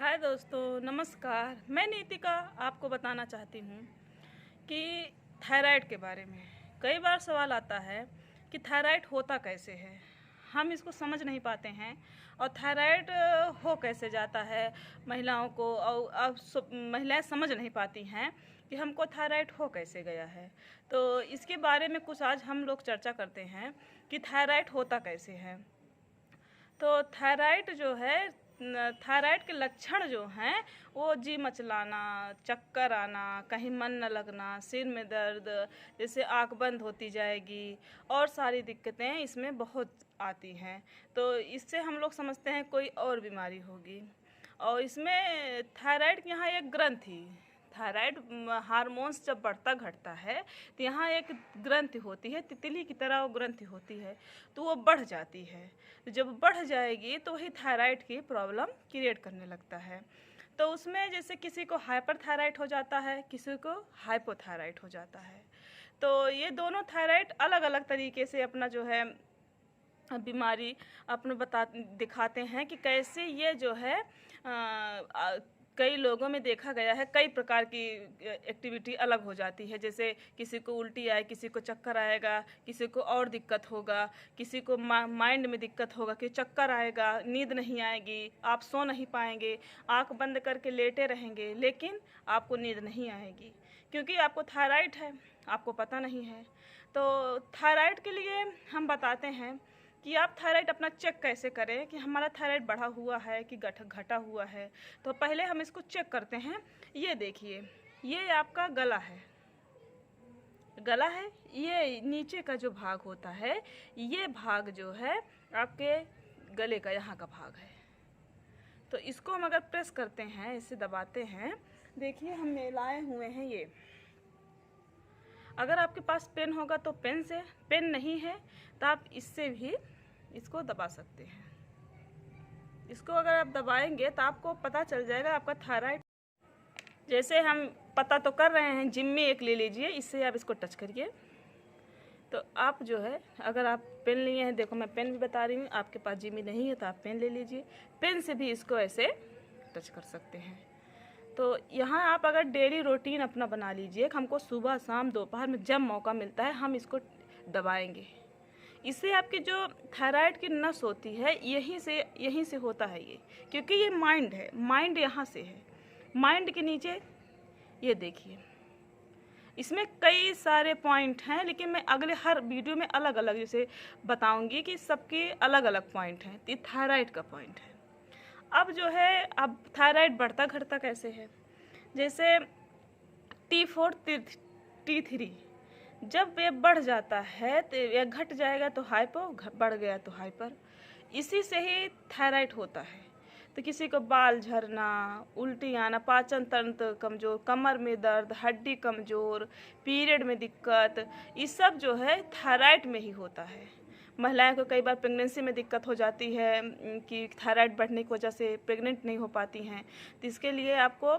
हाय दोस्तों, नमस्कार। मैं नीतिका आपको बताना चाहती हूँ कि थायराइड के बारे में कई बार सवाल आता है कि थायराइड होता कैसे है। हम इसको समझ नहीं पाते हैं और थायराइड हो कैसे जाता है महिलाओं को, और अब महिलाएं समझ नहीं पाती हैं कि हमको थायराइड हो कैसे गया है। तो इसके बारे में कुछ आज हम लोग चर्चा करते हैं कि थायराइड होता कैसे है। तो थायराइड जो है, थायराइड के लक्षण जो हैं वो जी मचलाना, चक्कर आना, कहीं मन न लगना, सिर में दर्द, जैसे आँख बंद होती जाएगी और सारी दिक्कतें इसमें बहुत आती हैं। तो इससे हम लोग समझते हैं कोई और बीमारी होगी। और इसमें थायराइड की यहाँ एक ग्रंथि, थायराइड हार्मोन्स जब बढ़ता घटता है तो यहाँ एक ग्रंथि होती है, तितली की तरह वो ग्रंथि होती है, तो वो बढ़ जाती है। तो जब बढ़ जाएगी तो वही थायराइड की प्रॉब्लम क्रिएट करने लगता है। तो उसमें जैसे किसी को हाइपर थायराइड हो जाता है, किसी को हाइपोथायराइड हो जाता है। तो ये दोनों थायराइड अलग अलग तरीके से अपना जो है बीमारी अपने दिखाते हैं कि कैसे ये जो है कई लोगों में देखा गया है कई प्रकार की एक्टिविटी अलग हो जाती है। जैसे किसी को उल्टी आए, किसी को चक्कर आएगा, किसी को और दिक्कत होगा, किसी को माइंड में दिक्कत होगा कि चक्कर आएगा, नींद नहीं आएगी, आप सो नहीं पाएंगे, आंख बंद करके लेटे रहेंगे लेकिन आपको नींद नहीं आएगी क्योंकि आपको थायराइड है, आपको पता नहीं है। तो थायराइड के लिए हम बताते हैं कि आप थायराइड अपना चेक कैसे करें कि हमारा थायराइड बढ़ा हुआ है कि घटा हुआ है। तो पहले हम इसको चेक करते हैं। ये देखिए, ये आपका गला है, ये नीचे का जो भाग होता है, ये भाग जो है आपके गले का यहाँ का भाग है। तो इसको हम अगर प्रेस करते हैं, इसे दबाते हैं, देखिए हम मिलाए हुए हैं ये। अगर आपके पास पेन होगा तो पेन से, पेन नहीं है तो आप इससे भी इसको दबा सकते हैं। इसको अगर आप दबाएंगे तो आपको पता चल जाएगा आपका थायराइड। जैसे हम पता तो कर रहे हैं, जिम में एक ले लीजिए, इससे आप इसको टच करिए तो आप जो है, अगर आप पेन लिए हैं, देखो मैं पेन भी बता रही हूँ, आपके पास जिम में नहीं है तो आप पेन ले लीजिए, पेन से भी इसको ऐसे टच कर सकते हैं। तो यहाँ आप अगर डेली रूटीन अपना बना लीजिए, हमको सुबह शाम दोपहर में जब मौका मिलता है हम इसको दबाएंगे। इससे आपकी जो थायराइड की नस होती है यहीं से होता है ये, क्योंकि ये माइंड है, माइंड यहाँ से है, माइंड के नीचे ये देखिए। इसमें कई सारे पॉइंट हैं लेकिन मैं अगले हर वीडियो में अलग अलग जैसे बताऊंगी कि सबके अलग अलग पॉइंट हैं। ये थायराइड का पॉइंट है। अब जो है, अब थायराइड बढ़ता घटता कैसे है, जैसे T4 T3 जब ये बढ़ जाता है तो ये घट जाएगा तो हाइपो, बढ़ गया तो हाइपर। इसी से ही थायराइड होता है। तो किसी को बाल झड़ना, उल्टी आना, पाचन तंत्र कमज़ोर, कमर में दर्द, हड्डी कमज़ोर, पीरियड में दिक्कत, ये सब जो है थायराइड में ही होता है। महिलाएं को कई बार प्रेगनेंसी में दिक्कत हो जाती है कि थायराइड बढ़ने की वजह से प्रेग्नेंट नहीं हो पाती हैं। तो इसके लिए आपको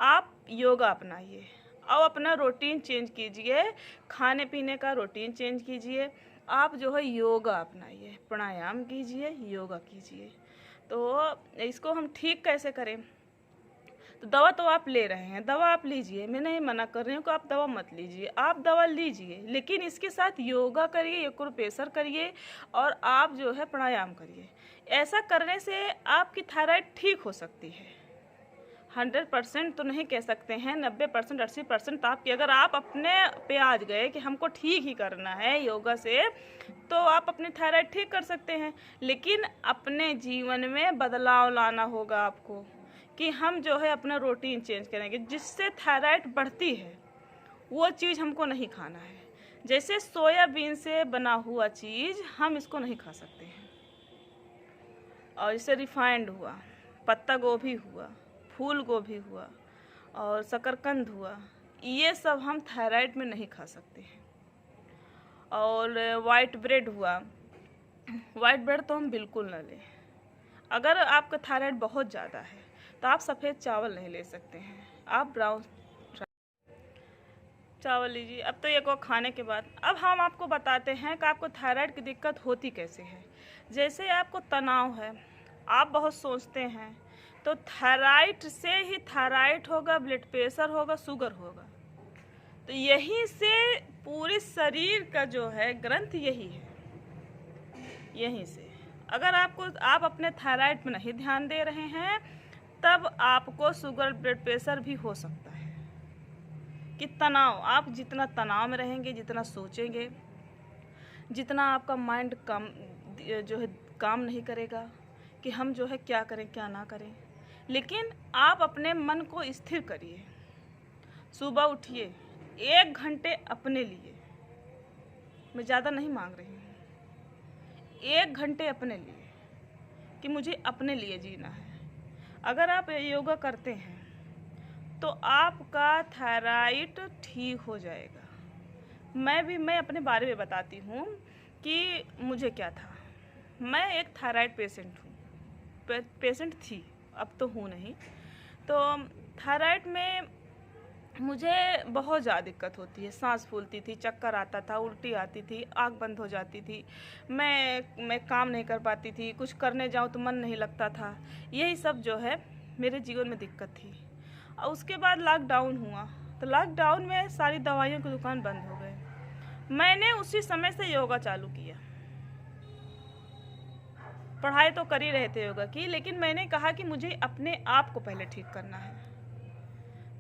आप योगा अपनाइए और अपना रूटीन चेंज कीजिए, खाने पीने का रूटीन चेंज कीजिए। आप जो है योगा अपनाइए, प्राणायाम कीजिए, योगा कीजिए। तो इसको हम ठीक कैसे करें? तो दवा तो आप ले रहे हैं, दवा आप लीजिए, मैं नहीं मना कर रही हूँ कि आप दवा मत लीजिए, आप दवा लीजिए, लेकिन इसके साथ योगा करिए, एक्यूप्रेशर करिए और आप जो है प्राणायाम करिए। ऐसा करने से आपकी थायराइड ठीक हो सकती है। 100% तो नहीं कह सकते हैं, 90% 80% आपकी, अगर आप अपने पे आज गए कि हमको ठीक ही करना है योगा से, तो आप अपने थायराइड ठीक कर सकते हैं। लेकिन अपने जीवन में बदलाव लाना होगा आपको कि हम जो है अपना रूटीन चेंज करेंगे। जिससे थायराइड बढ़ती है वो चीज़ हमको नहीं खाना है। जैसे सोयाबीन से बना हुआ चीज़ हम इसको नहीं खा सकते हैं, और जैसे रिफाइंड हुआ, पत्ता गोभी हुआ, फूल गोभी हुआ और शकरकंद हुआ, ये सब हम थायराइड में नहीं खा सकते हैं। और वाइट ब्रेड हुआ, वाइट ब्रेड तो हम बिल्कुल ना लें। अगर आपका थायराइड बहुत ज़्यादा है तो आप सफ़ेद चावल नहीं ले सकते हैं, आप ब्राउन चावल लीजिए। अब तो ये को खाने के बाद अब हम आपको बताते हैं कि आपको थायराइड की दिक्कत होती कैसे है। जैसे आपको तनाव है, आप बहुत सोचते हैं तो थायराइड से ही थायराइड होगा, ब्लड प्रेशर होगा, शुगर होगा। तो यहीं से पूरे शरीर का जो है ग्रंथ यही है, यहीं से। अगर आप अपने थायराइड में नहीं ध्यान दे रहे हैं तब आपको शुगर, ब्लड प्रेशर भी हो सकता है। कि तनाव, आप जितना तनाव में रहेंगे, जितना सोचेंगे, जितना आपका माइंड काम जो है काम नहीं करेगा कि हम जो है क्या करें क्या ना करें। लेकिन आप अपने मन को स्थिर करिए। सुबह उठिए, 1 घंटे अपने लिए, मैं ज़्यादा नहीं मांग रही हूँ, 1 घंटे अपने लिए, कि मुझे अपने लिए जीना है। अगर आप योगा करते हैं तो आपका थायराइड ठीक हो जाएगा। मैं अपने बारे में बताती हूँ कि मुझे क्या था। मैं एक थायराइड पेशेंट हूँ, पेशेंट थी, अब तो हूँ नहीं। तो थायराइड में मुझे बहुत ज़्यादा दिक्कत होती है, सांस फूलती थी, चक्कर आता था, उल्टी आती थी, आँख बंद हो जाती थी, मैं काम नहीं कर पाती थी, कुछ करने जाऊँ तो मन नहीं लगता था। यही सब जो है मेरे जीवन में दिक्कत थी। और उसके बाद लॉकडाउन हुआ, तो लॉकडाउन में सारी दवाइयों की दुकान बंद हो गए। मैंने उसी समय से योगा चालू किया। पढ़ाई तो कर ही रहे थे योगा की, लेकिन मैंने कहा कि मुझे अपने आप को पहले ठीक करना है।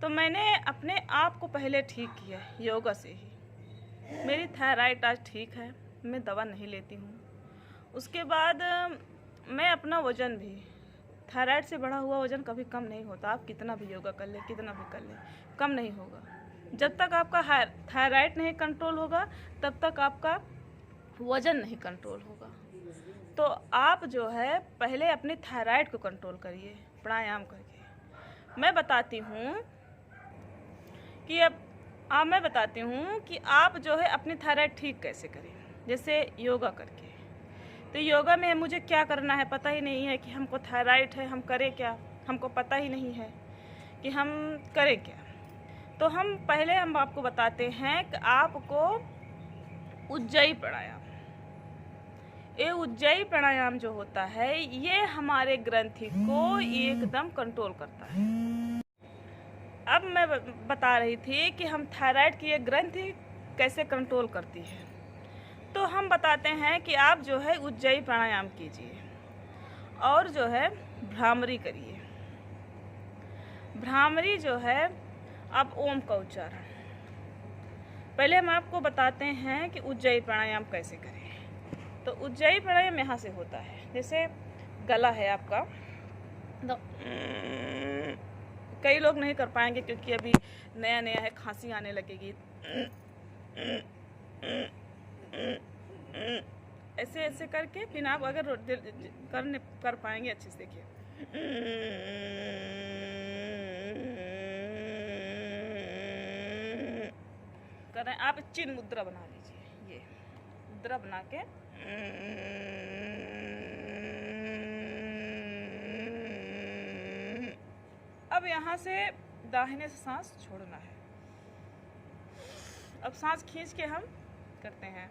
तो मैंने अपने आप को पहले ठीक किया योगा से ही। मेरी थायराइड आज ठीक है, मैं दवा नहीं लेती हूँ। उसके बाद मैं अपना वज़न भी, थायराइड से बढ़ा हुआ वज़न कभी कम नहीं होता। आप कितना भी योगा कर लें, कितना भी कर लें, कम नहीं होगा। जब तक आपका थायराइड नहीं कंट्रोल होगा तब तक आपका वज़न नहीं कंट्रोल होगा। तो आप जो है पहले अपने थायराइड को कंट्रोल करिए प्राणायाम करके। मैं बताती हूँ कि आप जो है अपनी थायराइड ठीक कैसे करें, जैसे योगा करके। तो योगा में मुझे क्या करना है पता ही नहीं है कि हमको थायराइड है, हम करें क्या, हमको पता ही नहीं है कि हम करें क्या। तो हम आपको बताते हैं कि आपको उज्जयी प्राणायाम, ये उज्जयी प्राणायाम जो होता है ये हमारे ग्रंथि को एकदम कंट्रोल करता है। अब मैं बता रही थी कि हम थायराइड की ये ग्रंथि कैसे कंट्रोल करती है। तो हम बताते हैं कि आप जो है उज्जयी प्राणायाम कीजिए और जो है भ्रामरी करिए। भ्रामरी जो है, आप ओम का उच्चारण, पहले हम आपको बताते हैं कि उज्जयी प्राणायाम कैसे करें। तो उज्जयी प्राणायाम यहाँ से होता है, जैसे गला है आपका, तो कई लोग नहीं कर पाएंगे क्योंकि अभी नया नया है, खांसी आने लगेगी। ऐसे ऐसे करके फिर आप अगर कर पाएंगे अच्छे से, देखिए करें। आप चिन्ह मुद्रा बना लीजिए, ये मुद्रा बना के अब यहाँ से दाहिने से सांस छोड़ना है। अब सांस खींच के हम करते हैं।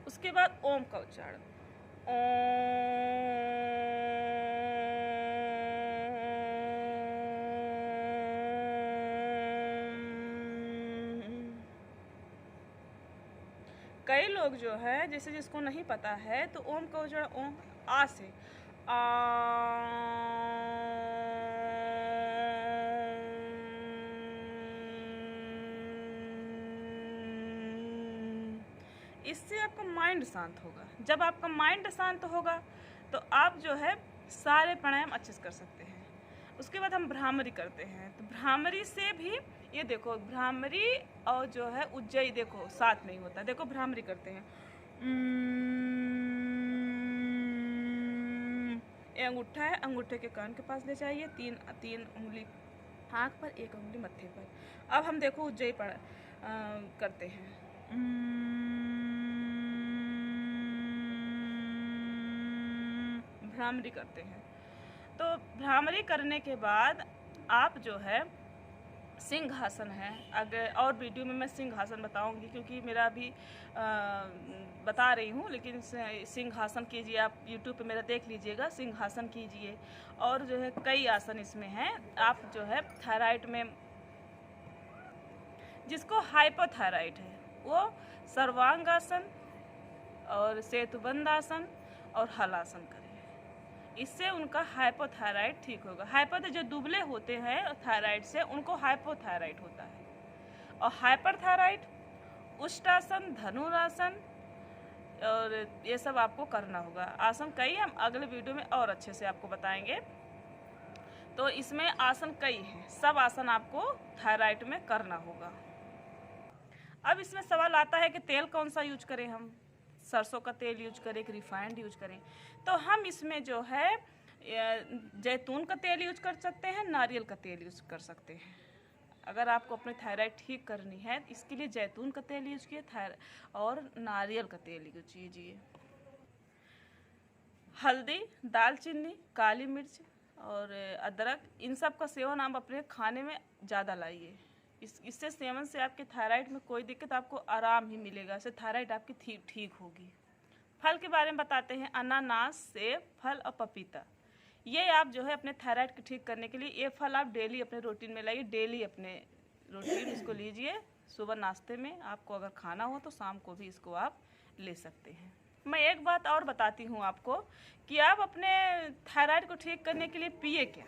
उसके बाद ओम का उच्चारण, कई लोग जो है जैसे जिसको नहीं पता है तो ओम का उच्चारण ओम आ से इससे आपका माइंड शांत होगा। जब आपका माइंड शांत होगा तो आप जो है सारे प्राणायाम अच्छे से कर सकते हैं। उसके बाद हम भ्रामरी करते हैं। तो भ्रामरी से भी ये देखो, भ्रामरी और जो है उज्जयी देखो साथ नहीं होता। देखो भ्रामरी करते हैं, ये अंगूठा है, अंगूठे के कान के पास ले जाइए, तीन उंगली आँख पर, एक उंगली मत्थे पर। अब हम देखो उज्जयी करते हैं, भ्रामरी करते हैं। तो भ्रामरी करने के बाद आप जो है सिंहासन है। अगर और वीडियो में मैं सिंहासन बताऊंगी, क्योंकि मेरा अभी बता रही हूँ, लेकिन सिंहासन कीजिए, आप यूट्यूब पे मेरा देख लीजिएगा, सिंहासन कीजिए। और जो है कई आसन इसमें हैं। आप जो है थायराइड में, जिसको हाइपोथायराइड है, वो सर्वांग आसन और सेतुबंध आसन और हलासन करें। इससे उनका हाइपोथायराइड ठीक होगा। हाइपर जो दुबले होते हैं थायराइड से, उनको हाइपोथायराइड होता है। और हाइपरथायराइड उष्टासन, धनुरासन और ये सब आपको करना होगा। आसन कई हम अगले वीडियो में और अच्छे से आपको बताएंगे। तो इसमें आसन कई हैं, सब आसन आपको थायराइड में करना होगा। अब इसमें सवाल आता है कि तेल कौन सा यूज करें, हम सरसों का तेल यूज करें कि रिफाइंड यूज करें। तो हम इसमें जो है जैतून का तेल यूज कर सकते हैं, नारियल का तेल यूज कर सकते हैं। अगर आपको अपने थायराइड ठीक करनी है, इसके लिए जैतून का तेल यूज कीजिए और नारियल का तेल यूज कीजिए। हल्दी, दालचीनी, काली मिर्च और अदरक, इन सब का सेवन आप अपने खाने में ज़्यादा लाइए। इससे सेवन से आपके थायराइड में कोई दिक्कत, आपको आराम ही मिलेगा। इससे थायराइड आपकी ठीक होगी। फल के बारे में बताते हैं। अनानास, सेब, फल और पपीता, ये आप जो है अपने थायराइड को ठीक करने के लिए ये फल आप डेली अपने रूटीन में लाइए। डेली अपने रूटीन इसको लीजिए। सुबह नाश्ते में आपको अगर खाना हो तो शाम को भी इसको आप ले सकते हैं। मैं एक बात और बताती हूँ आपको कि आप अपने थायराइड को ठीक करने के लिए पिए क्या।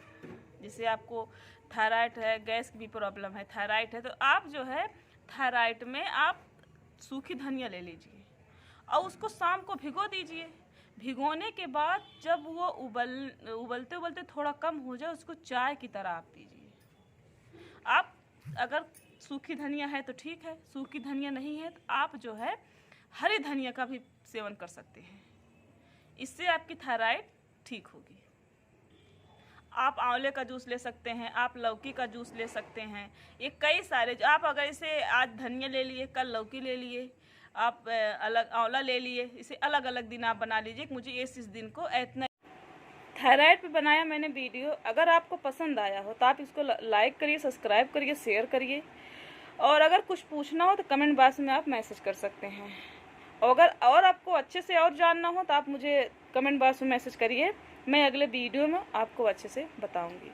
जैसे आपको थायराइड है, गैस की भी प्रॉब्लम है, थायराइड है, तो आप जो है थायराइड में आप सूखी धनिया ले लीजिए और उसको शाम को भिगो दीजिए। भिगोने के बाद जब वो उबलते उबलते थोड़ा कम हो जाए, उसको चाय की तरह आप पीजिए। आप अगर सूखी धनिया है तो ठीक है, सूखी धनिया नहीं है तो आप जो है हरी धनिया का भी सेवन कर सकते हैं। इससे आपकी थायराइड ठीक होगी। आप आंवले का जूस ले सकते हैं, आप लौकी का जूस ले सकते हैं। ये कई सारे, आप अगर इसे आज धनिया ले लिए, कल लौकी ले लिए, आप अलग आंवला ले लिए, इसे अलग अलग दिन आप बना लीजिए। मुझे इस दिन को इतना थायराइड पे बनाया मैंने वीडियो। अगर आपको पसंद आया हो तो आप इसको लाइक करिए, सब्सक्राइब करिए, शेयर करिए। और अगर कुछ पूछना हो तो कमेंट बॉक्स में आप मैसेज कर सकते हैं। और आपको अच्छे से और जानना हो तो आप मुझे कमेंट बॉक्स में मैसेज करिए। मैं अगले वीडियो में आपको अच्छे से बताऊंगी।